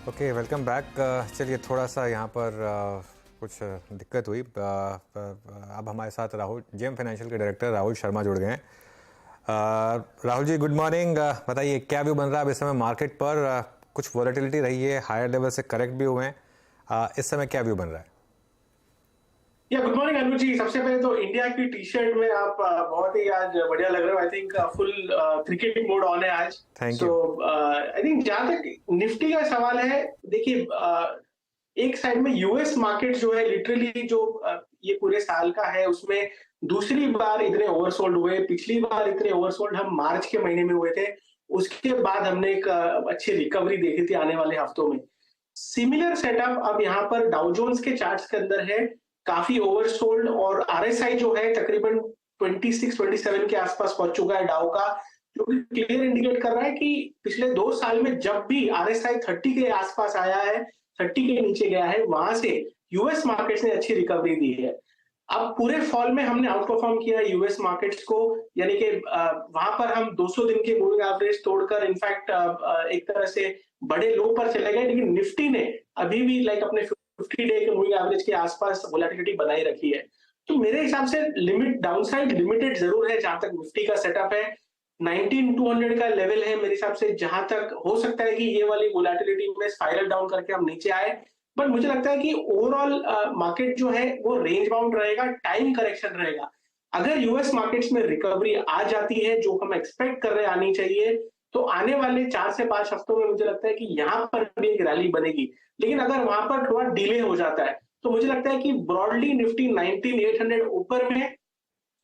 Okay, welcome back. चलिए, थोड़ा सा यहाँ पर कुछ दिक्कत हुई। अब हमारे साथ राहुल, जेएम फाइनेंशियल के डायरेक्टर राहुल शर्मा जुड़ गए हैं। Rahul ji, good morning. बताइए क्या व्यू बन रहा है अब इस समय मार्केट पर? कुछ वॉलेटिलिटी रही है, हायर लेवल से करेक्ट भी हुए हैं। इस समय क्या व्यू बन रहा है? Good morning Anu ji. सबसे पहले तो इंडिया की टी शर्ट में आप बहुत ही आज बढ़िया लग रहे हो। I think full cricket mode on है आज। Thank so you. I think जहां तक निफ्टी का सवाल है, देखिए, एक साइड में यूएस मार्केट जो है लिटरली जो ये पूरे साल का है उसमें दूसरी बार इतने ओवरसोल्ड हुए। पिछली बार इतने ओवरसोल्ड हम मार्च के महीने में हुए थे। उसके बाद हमने एक अच्छी रिकवरी देखी थी आने वाले हफ्तों में। सिमिलर सेटअप अब यहाँ पर डाउ जोन्स के चार्ट्स के अंदर है। काफी ओवरसोल्ड और आरएसआई जो है तकरीबन 26-27 के आसपास पहुंच चुका है डाउ का, जो कि क्लियर इंडिकेट कर रहा है कि पिछले 2 साल में जब भी आरएसआई 30 के आसपास आया है, 30 के नीचे गया है, वहां से यूएस मार्केट्स ने अच्छी रिकवरी दी है। अब पूरे फॉल में हमने आउट परफॉर्म किया यूएस मार्केट्स को, यानी कि वहां पर हम 200 दिन के मूविंग एवरेज तोड़कर इनफैक्ट एक तरह से बड़े लो पर चले गए, लेकिन निफ्टी ने अभी भी लाइक अपने 50 डे के मूविंग एवरेज के आसपास वोलेटिलिटी बनाई रखी है। तो मेरे हिसाब से लिमिट डाउनसाइड लिमिटेड जरूर है जहां तक निफ्टी का सेटअप है। 19200 का लेवल है मेरे हिसाब से, जहां तक हो सकता है कि ये वाली वोलेटिलिटी में स्पाइरल डाउन करके हम नीचे आए। बट मुझे लगता है कि ओवरऑल मार्केट जो है वो रेंज बाउंड रहेगा, टाइम करेक्शन रहेगा। अगर यूएस मार्केट्स में रिकवरी आ जाती है जो हम एक्सपेक्ट कर रहे हैं आनी चाहिए, तो आने वाले 4 से 5 हफ्तों में मुझे लगता है कि यहाँ पर भी एक रैली बनेगी। लेकिन अगर वहां पर थोड़ा डिले हो जाता है तो मुझे लगता है कि ब्रॉडली निफ्टी 19800 ऊपर में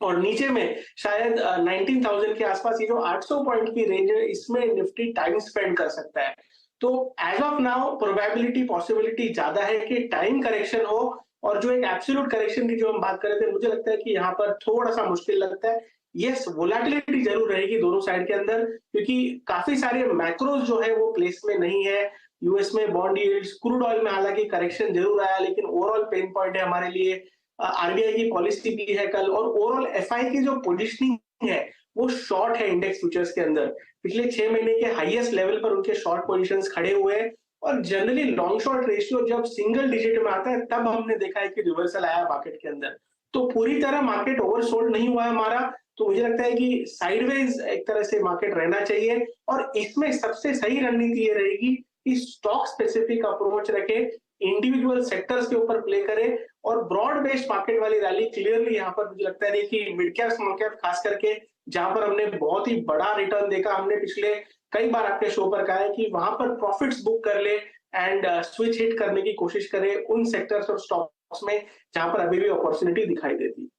और नीचे में शायद 19,000 के आसपास, ये जो 800 पॉइंट की रेंज है इसमें निफ्टी टाइम स्पेंड कर सकता है। तो as of now probability possibility ज्यादा है कि टाइम करेक्शन हो, और जो एक एब्सोल्यूट करेक्शन की जो हम बात कर रहे थे, मुझे लगता है कि यहाँ पर थोड़ा सा मुश्किल लगता है। यस, वोलेटिलिटी जरूर रहेगी दोनों साइड के अंदर, क्योंकि काफी सारे मैक्रोज जो है वो प्लेस में नहीं है। यूएस में बॉन्ड यील्ड्स, क्रूड ऑयल में हालांकि करेक्शन जरूर आया, लेकिन ओवरऑल पेन पॉइंट है हमारे लिए। आरबीआई की पॉलिसी भी है कल, और ओवरऑल एफआई की जो पोजीशनिंग है वो शॉर्ट है इंडेक्स फ्यूचर्स के अंदर। पिछले 6 महीने के हाईएस्ट लेवल पर उनके शॉर्ट पोजीशंस खड़े हुए हैं। और जनरली लॉन्ग शॉर्ट रेशियो जब सिंगल डिजिट में आता है तब हमने देखा है कि रिवर्सल आया मार्केट के अंदर। तो पूरी तरह मार्केट ओवरसोल्ड नहीं हुआ है हमारा। तो मुझे लगता है कि साइडवेज एक तरह से मार्केट रहना चाहिए, और इसमें सबसे सही रणनीति ये रहेगी कि स्टॉक स्पेसिफिक अप्रोच रखे, इंडिविजुअल सेक्टर्स के ऊपर प्ले करे, और ब्रॉड बेस्ड मार्केट वाली रैली क्लियरली यहाँ पर मुझे लगता है कि मिड कैप स्मॉल कैप खास करके, जहां पर हमने बहुत ही बड़ा रिटर्न देखा, हमने पिछले कई बार आपके शो पर कहा है कि वहां पर प्रॉफिट्स बुक कर ले एंड स्विच हिट करने की कोशिश करे उन सेक्टर्स और स्टॉक्स में जहां पर अभी भी अपॉर्चुनिटी दिखाई देती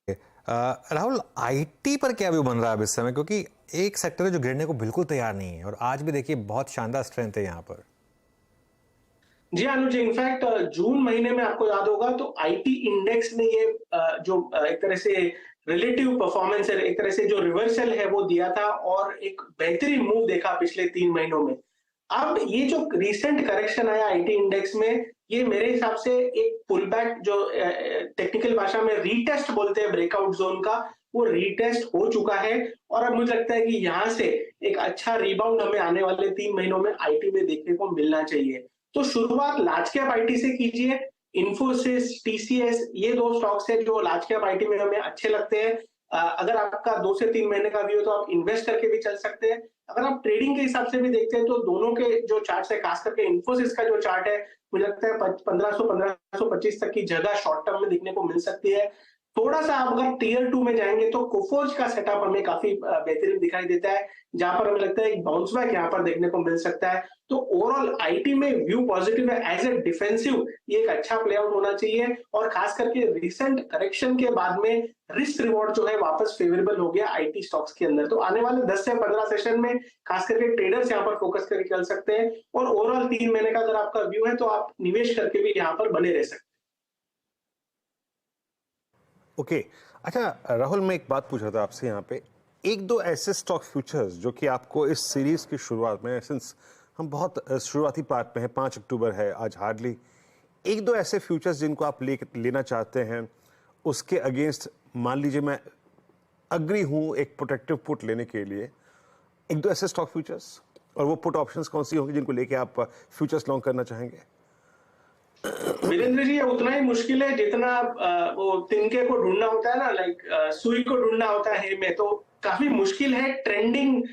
है। राहुल, आईटी पर क्या व्यू बन रहा है अब इस समय? क्योंकि एक सेक्टर है जो गिरने को बिल्कुल तैयार नहीं है, और आज भी देखिए बहुत शानदार स्ट्रेंथ है यहाँ पर। जी अनुज, इनफैक्ट जून महीने में आपको याद होगा तो आईटी इंडेक्स ने ये जो एक तरह से रिलेटिव परफॉर्मेंस है, एक तरह से जो रिवर्सल है वो दिया था, और एक बेहतरीन मूव देखा पिछले 3 महीनों में। अब ये जो रिसेंट करेक्शन आया आईटी इंडेक्स में, ये मेरे हिसाब से एक पुल बैक, जो टेक्निकल भाषा में रीटेस्ट बोलते हैं ब्रेकआउट जोन का, वो रीटेस्ट हो चुका है। और अब मुझे लगता है कि यहाँ से एक अच्छा रिबाउंड हमें आने वाले 3 महीनों में आईटी में देखने को मिलना चाहिए। तो शुरुआत लार्ज कैप आईटी से कीजिए। इन्फोसिस, टीसीएस, ये दो स्टॉक्स है जो लार्ज कैप आईटी में हमें अच्छे लगते हैं। अगर आपका 2 से 3 महीने का व्यू है तो आप इन्वेस्ट करके भी चल सकते हैं। अगर आप ट्रेडिंग के हिसाब से भी देखते हैं तो दोनों के जो चार्ट है, खास करके इन्फोसिस का जो चार्ट है, मुझे लगता है 1500-1525 तक की जगह शॉर्ट टर्म में दिखने को मिल सकती है। थोड़ा सा आप अगर टीयर 2 में जाएंगे तो कोफोर्ज का सेटअप हमें काफी बेहतरीन दिखाई देता है, जहां पर हमें लगता है एक बाउंस बैक यहाँ पर देखने को मिल सकता है। तो ओवरऑल आईटी में व्यू पॉजिटिव है। एज ए डिफेंसिव ये एक अच्छा प्ले आउट होना चाहिए, और खास करके रिसेंट करेक्शन के बाद में रिस्क रिवॉर्ड जो है वापस फेवरेबल हो गया आईटी स्टॉक्स के अंदर। तो आने वाले 10 से 15 सेशन में खास करके ट्रेडर्स यहाँ पर फोकस करके चल सकते हैं, और ओवरऑल 3 महीने का अगर आपका व्यू है तो आप निवेश करके भी यहाँ पर बने रह सकते हैं। ओके। अच्छा राहुल, मैं एक बात पूछ रहा था आपसे यहाँ पे, एक दो ऐसे स्टॉक फ्यूचर्स जो कि आपको इस सीरीज की शुरुआत में, सिंस हम बहुत शुरुआती पार्ट में हैं, 5 अक्टूबर है आज, हार्डली एक दो ऐसे फ्यूचर्स जिनको आप लेना चाहते हैं, उसके अगेंस्ट मान लीजिए मैं अग्री हूं एक प्रोटेक्टिव पुट लेने के लिए, एक दो ऐसे स्टॉक फ्यूचर्स। और वो पुट ऑप्शंस कौन सी होंगी जिनको लेके आप फ्यूचर्स लॉन्ग करना चाहेंगे? वीरेंद्र जी, ये उतना ही मुश्किल है जितना वो तिनके को ढूंढना होता है ना, लाइक सुई को ढूंढना होता है में। तो काफी मुश्किल है ट्रेंडिंग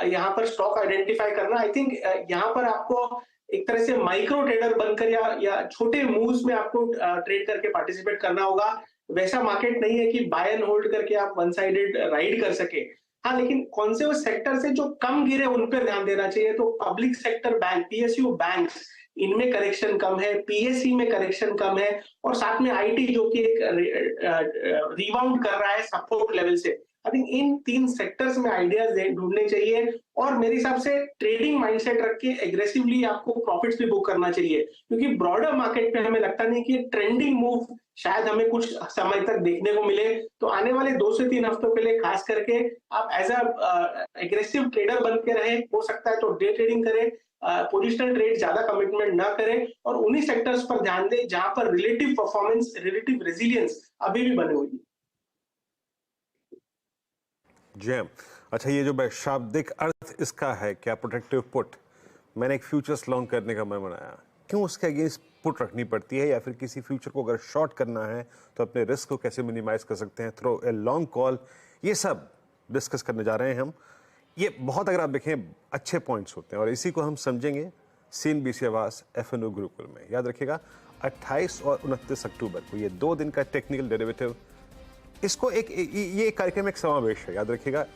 यहाँ पर स्टॉक आइडेंटिफाई करना। आई थिंक यहाँ पर आपको एक तरह से माइक्रो ट्रेडर बनकर या छोटे मूव्स में आपको ट्रेड करके पार्टिसिपेट करना होगा। वैसा मार्केट नहीं है कि बाय एंड होल्ड करके आप वन साइडेड राइड कर सके। हाँ, लेकिन कौन से वो सेक्टर से जो कम गिरे उन पर ध्यान देना चाहिए। तो public sector bank, PSU bank, इनमें करेक्शन कम है, पीएससी में करेक्शन कम है, और साथ में आईटी जो कि एक रिबाउंड कर रहा है सपोर्ट लेवल से। आई थिंक इन 3 सेक्टर्स में आइडियाज ढूंढने चाहिए, और मेरे हिसाब से ट्रेडिंग माइंडसेट रख के एग्रेसिवली आपको प्रॉफिट्स भी बुक करना चाहिए, क्योंकि ब्रॉडर मार्केट में हमें लगता नहीं कि ट्रेंडिंग मूव शायद हमें कुछ समय तक देखने को मिले। तो आने वाले 2 से 3 हफ्तों के लिए खास करके आप एज एग्रेसिव ट्रेडर बन के रहे। हो सकता है तो डे ट्रेडिंग करें, पोजिशनल ट्रेड ज्यादा कमिटमेंट ना करें, और उन्हीं सेक्टर्स पर ध्यान दें जहां पर रिलेटिव परफॉर्मेंस, रिलेटिव रेजिलियंस अभी भी बनी हुई है। जैम, अच्छा, ये जो शाब्दिक अर्थ इसका है क्या प्रोटेक्टिव पुट, मैंने एक फ्यूचर्स लॉन्ग करने का मन बनाया, क्यों उसके अगेंस्ट पुट रखनी पड़ती है? या फिर किसी फ्यूचर को अगर शॉर्ट करना है तो अपने रिस्क को कैसे मिनिमाइज कर सकते हैं थ्रू ए लॉन्ग कॉल? ये सब डिस्कस करने जा रहे हैं हम। ये बहुत, अगर आप देखें, अच्छे पॉइंट्स होते हैं, और इसी को हम समझेंगे CNBC आवास FNO गुरुकुल में। याद रखिएगा 28 और 29 अक्टूबर को ये 2 दिन का टेक्निकल डेरिवेटिव, इसको ये कार्यक्रम एक समावेश है। याद रखिएगा,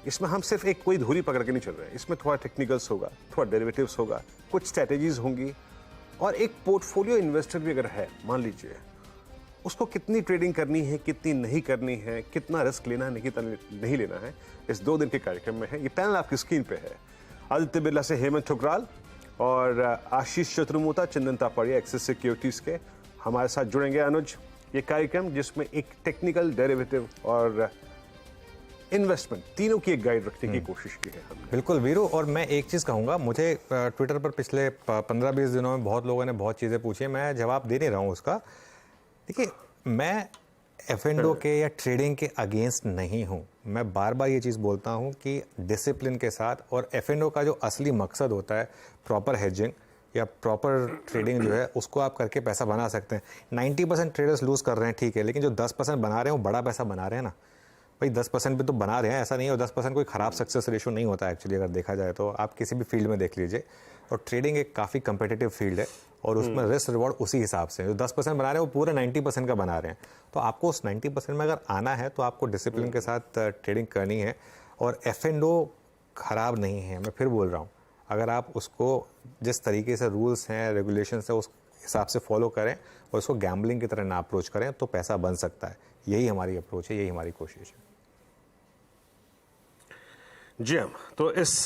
इसमें हम सिर्फ एक कोई धुरी पकड़ के नहीं चल रहे हैं, इसमें थोड़ा टेक्निकल्स होगा, थोड़ा डेरिवेटिव्स होगा, कुछ स्ट्रैटेजीज होंगी, और एक पोर्टफोलियो इन्वेस्टर भी अगर है, मान लीजिए, उसको कितनी ट्रेडिंग करनी है, कितनी नहीं करनी है, कितना रिस्क लेना है, कितना नहीं लेना है, इस 2 दिन के कार्यक्रम में है। ये पैनल आपकी स्क्रीन पे है। आदित्य बिरला से हेमंत ठुकराल और आशीष चतुर्मोता, चंदन तापड़िया एक्सिस सिक्योरिटीज के हमारे साथ जुड़ेंगे। अनुज, ये कार्यक्रम जिसमें एक टेक्निकल, डेरिवेटिव और इन्वेस्टमेंट तीनों की एक गाइड रखने की कोशिश की है हमने। बिल्कुल वीरू, और मैं एक चीज़ कहूँगा, मुझे ट्विटर पर पिछले 15-20 दिनों में बहुत लोगों ने बहुत चीज़ें पूछी, मैं जवाब दे नहीं रहा हूँ उसका। देखिए, मैं F&O के या ट्रेडिंग के अगेंस्ट नहीं हूँ। मैं बार बार ये चीज़ बोलता हूँ कि डिसिप्लिन के साथ, और F&O का जो असली मकसद होता है प्रॉपर हेजिंग या प्रॉपर ट्रेडिंग जो है, उसको आप करके पैसा बना सकते हैं। 90% ट्रेडर्स लूज़ कर रहे हैं, ठीक है, लेकिन जो 10% बना रहे हैं वो बड़ा पैसा बना रहे हैं ना भाई। 10% भी तो बना रहे हैं, ऐसा नहीं है। और 10% कोई ख़राब सक्सेस रेशो नहीं होता एक्चुअली, अगर देखा जाए तो। आप किसी भी फील्ड में देख लीजिए, और ट्रेडिंग एक काफ़ी कंपेटिटिव फील्ड है, और उसमें रिस्क रिवॉर्ड उसी हिसाब से। जो 10% बना रहे हैं वो पूरे 90% का बना रहे हैं। तो आपको उस 90% में अगर आना है तो आपको डिसिप्लिन के साथ ट्रेडिंग करनी है। और F&O ख़राब नहीं है, मैं फिर बोल रहा हूँ। अगर आप उसको जिस तरीके से रूल्स हैं, रेगुलेशंस है, उस हिसाब से फॉलो करें और उसको गैम्बलिंग की तरह ना अप्रोच करें, तो पैसा बन सकता है। यही हमारी अप्रोच है, यही हमारी कोशिश है। जी हाँ, तो इस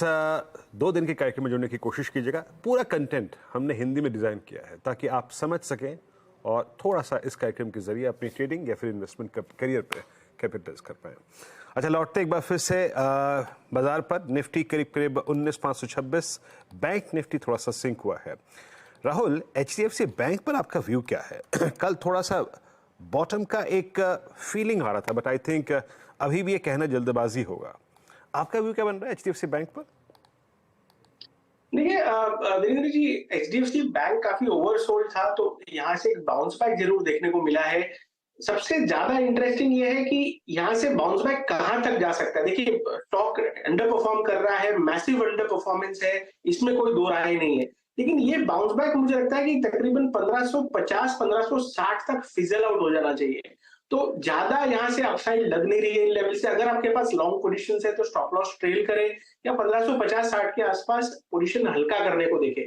2 दिन के कार्यक्रम में जुड़ने की कोशिश कीजिएगा। पूरा कंटेंट हमने हिंदी में डिज़ाइन किया है ताकि आप समझ सकें और थोड़ा सा इस कार्यक्रम के जरिए अपनी ट्रेडिंग या फिर इन्वेस्टमेंट करियर पे कैपिटलाइज कर पाएँ। अच्छा, लौटते एक बार फिर से बाजार पर। निफ्टी करीब 19,526, बैंक निफ्टी थोड़ा सा सिंक हुआ है। राहुल, HDFC बैंक पर आपका व्यू क्या है? कल थोड़ा सा बॉटम का एक फीलिंग आ रहा था, बट आई थिंक अभी भी ये कहना जल्दबाजी होगा। आपका व्यू क्या बन रहा है HDFC बैंक पर? देखिए वीरेंद्र जी, HDFC बैंक काफी ओवरसोल्ड था, तो यहाँ से एक बाउंस बैक जरूर देखने को मिला है। सबसे ज्यादा इंटरेस्टिंग ये है कि यहाँ से बाउंस बैक कहां तक जा सकता है। देखिए, स्टॉक अंडर परफॉर्म कर रहा है, मैसिव अंडर परफॉर्मेंस है, इसमें कोई दो राय नहीं है। लेकिन ये बाउंस बैक मुझे लगता है कि तकरीबन 1550-1560 तक फिजल आउट हो जाना चाहिए। तो ज्यादा यहाँ से अपसाइड लग नहीं रही है इन लेवल से। अगर आपके पास लॉन्ग पोजीशन है तो स्टॉप लॉस ट्रेल करें, या 1550-60 के आसपास पोजीशन हल्का करने को देखें।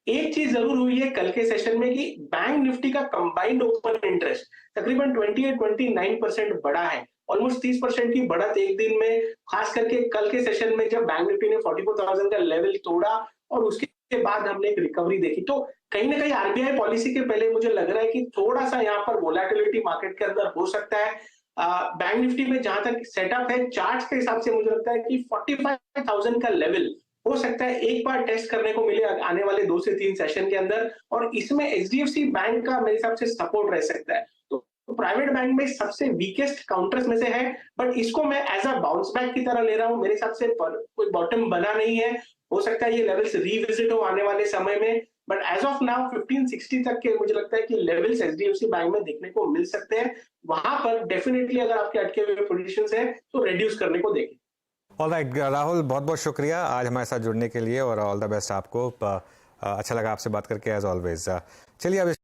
एक चीज जरूर हुई है कल के सेशन में कि बैंक निफ्टी का कंबाइंड ओपन इंटरेस्ट तकरीबन 28-29% बढ़ा है। ऑलमोस्ट 30% की बढ़त एक दिन में, खास करके कल के सेशन में जब बैंक निफ्टी ने 44,000 का लेवल तोड़ा और उसके बाद हमने एक रिकवरी देखी। तो कहीं ना कहीं आरबीआई पॉलिसी के पहले मुझे लग रहा है कि थोड़ा सा यहाँ पर वोलेटिलिटी मार्केट के अंदर हो सकता है। बैंक निफ्टी में जहां तक सेटअप है चार्ट के हिसाब से मुझे लगता है कि 45,000 का लेवल हो सकता है एक बार टेस्ट करने को मिले आने वाले 2 से 3 सेशन के अंदर, और इसमें HDFC बैंक का मेरे हिसाब से सपोर्ट रह सकता है। तो प्राइवेट बैंक में सबसे वीकेस्ट काउंटर्स में से है, बट इसको मैं एज अ बाउंस बैक की तरह ले रहा हूं। मेरे हिसाब से कोई बॉटम बना नहीं है, हो सकता है ये लेवल्स रिविजिट हो आने वाले समय में, बट एज ऑफ नाउ 1560 तक के मुझे लगता है कि लेवल्स एचडीएफसी बैंक में देखने को मिल सकते हैं। वहां पर डेफिनेटली अगर आपके अटके हुए पोजीशंस हैं तो रिड्यूस करने को देखें। ऑलराइट राहुल, बहुत बहुत शुक्रिया आज हमारे साथ जुड़ने के लिए और ऑल द बेस्ट आपको। अच्छा लगा आपसे बात करके एज ऑलवेज। चलिए अब